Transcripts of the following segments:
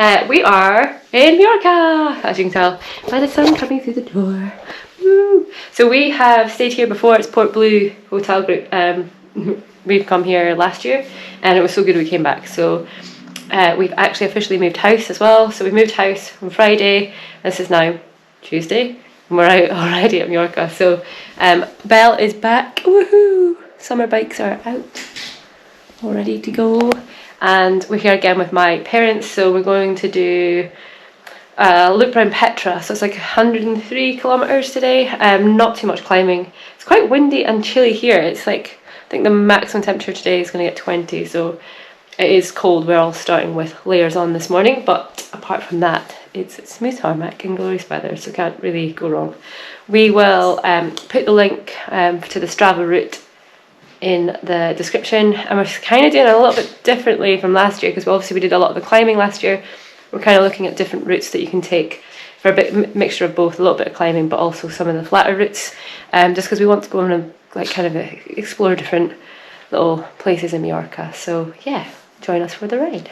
We are in Mallorca, as you can tell by the sun coming through the door. Woo. So we have stayed here before. It's Port Blue Hotel Group. We've come here last year and it was so good we came back. So we've actually officially moved house as well. So we moved house on Friday. This is now Tuesday and we're out already at Mallorca. So Belle is back. Woohoo! Summer bikes are out, all ready to go. And we're here again with my parents, so we're going to do a loop around Petra. So it's like 103 kilometres today. Not too much climbing. It's quite windy and chilly here. It's like, I think the maximum temperature today is going to get 20, so it is cold. We're all starting with layers on this morning, but apart from that, it's smooth tarmac and glorious weather, so can't really go wrong. We will put the link to the Strava route in the description, and we're kind of doing it a little bit differently from last year because obviously we did a lot of the climbing last year. We're kind of looking at different routes that you can take for a bit mixture of both, a little bit of climbing but also some of the flatter routes, just because we want to go and like kind of explore different little places in Mallorca. So yeah, join us for the ride.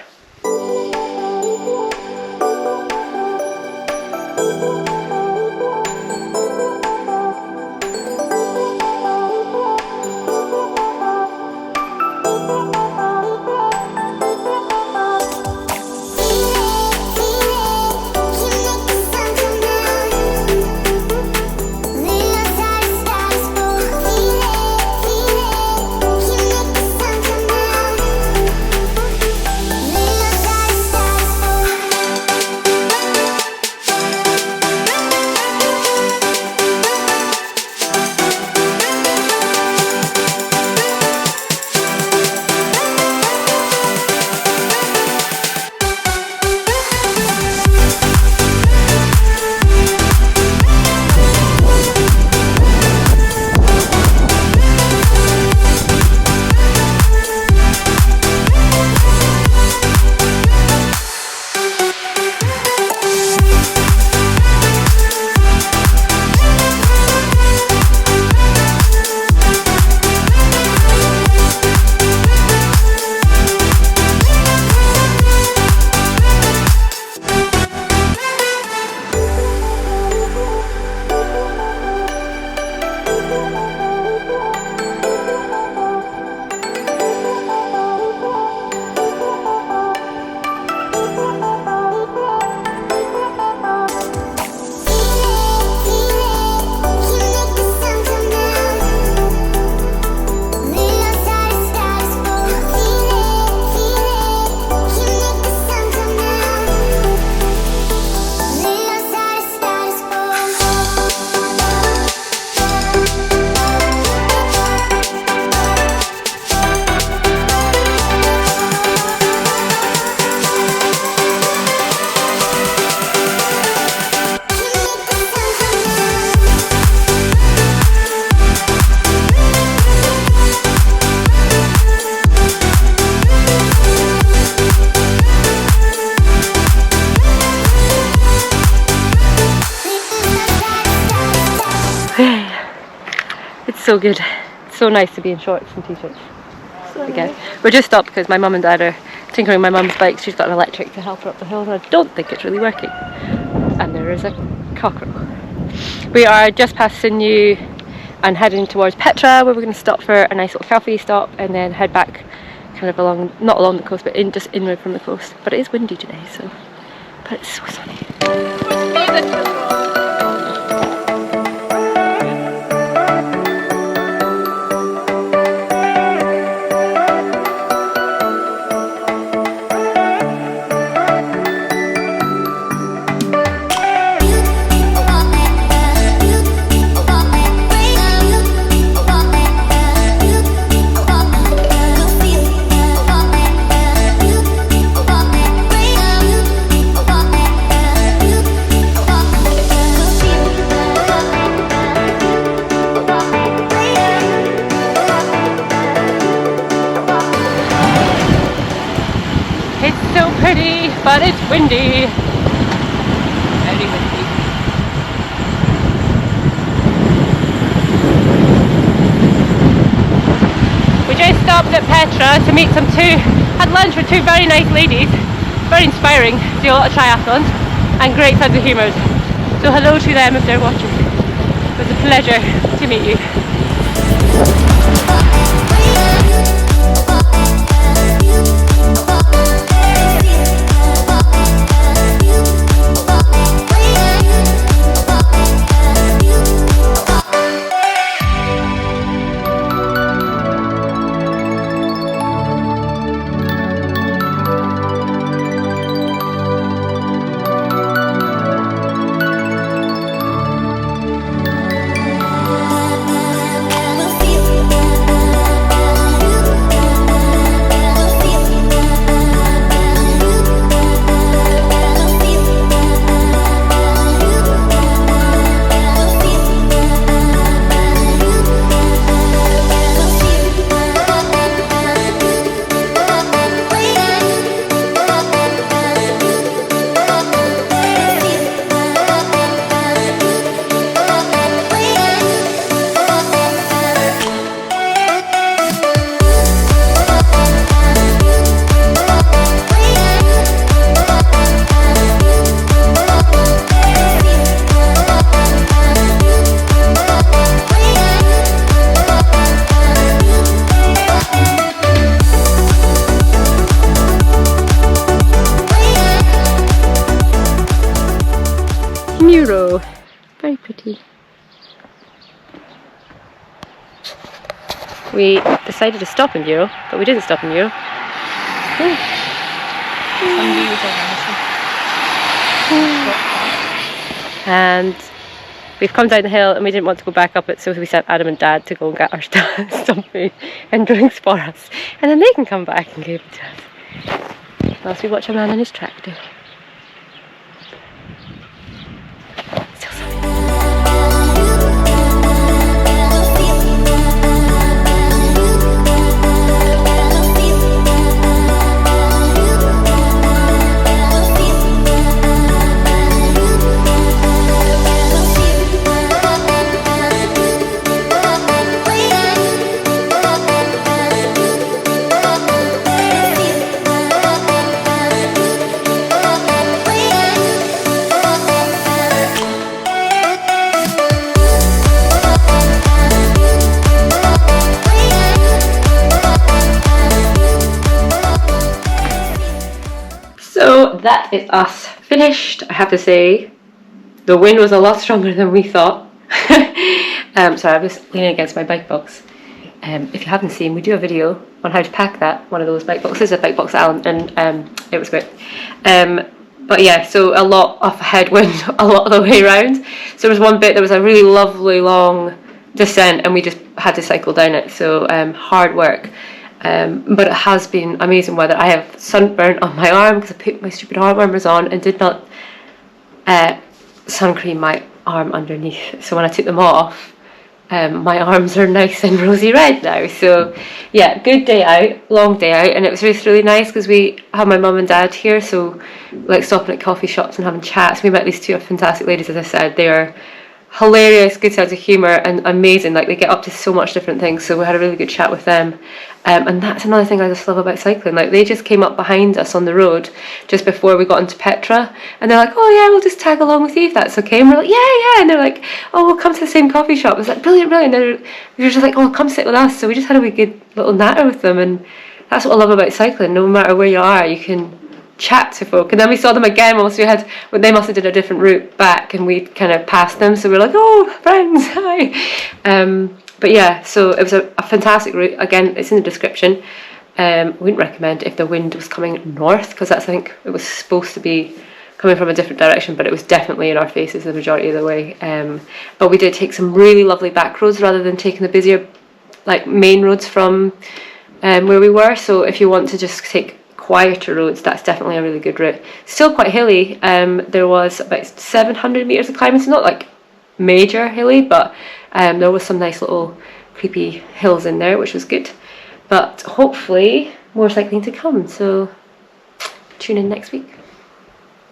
It's so good. It's so nice to be in shorts and t-shirts again. We're just stopped because my mum and dad are tinkering my mum's bike. She's got an electric to help her up the hill and I don't think it's really working. And there is a cockerel. We are just past Sinew and heading towards Petra, where we're going to stop for a nice little coffee stop and then head back kind of along, not along the coast, but just inward from the coast. But it is windy today, so, but it's so sunny. But it's windy. Very windy. We just stopped at Petra to meet had lunch with two very nice ladies. very inspiring, do a lot of triathlons and great sense of humour. So hello to them if they're watching. It was a pleasure to meet you. Muro, very pretty. We decided to stop in Muro, but we didn't stop in Muro. And we've come down the hill and we didn't want to go back up it, so we sent Adam and Dad to go and get our stuff food and drinks for us, and then they can come back and give it to us whilst we watch a man in his tractor. So that is us finished. I have to say, the wind was a lot stronger than we thought. Sorry, I was leaning against my bike box. If you haven't seen, we do a video on how to pack that, one of those bike boxes, a bike box Allen, and it was great. But yeah, so a lot of headwind a lot of the way around. So there was one bit, there was a really lovely long descent and we just had to cycle down it, so hard work. But it has been amazing weather. I have sunburn on my arm because I put my stupid arm warmers on and did not sun cream my arm underneath. So when I took them off, my arms are nice and rosy red now. So yeah, good day out, long day out, and it was really nice because we have my mum and dad here, so like stopping at coffee shops and having chats. We met these two fantastic ladies, as I said. They are hilarious, good sense of humour and amazing. Like, they get up to so much different things, so we had a really good chat with them. And that's another thing I just love about cycling. Like, they just came up behind us on the road just before we got into Petra, and they're like, oh yeah, we'll just tag along with you if that's okay. And we're like, yeah, and they're like, oh, we'll come to the same coffee shop. I was like, brilliant. They were just like, oh, come sit with us. So we just had a wee good little natter with them, and that's what I love about cycling. No matter where you are, you can chat to folk. And then we saw them again once they must have did a different route back, and we kind of passed them, so we're like, oh, friends, hi. But yeah, so it was a fantastic route. Again, it's in the description. Wouldn't recommend if the wind was coming north, because I think it was supposed to be coming from a different direction, but it was definitely in our faces the majority of the way. But we did take some really lovely back roads rather than taking the busier like main roads from where we were. So if you want to just take quieter roads, that's definitely a really good route. Still quite hilly. There was about 700 meters of climbing, so not like major hilly, but there was some nice little creepy hills in there, which was good. But hopefully more cycling to come, so tune in next week.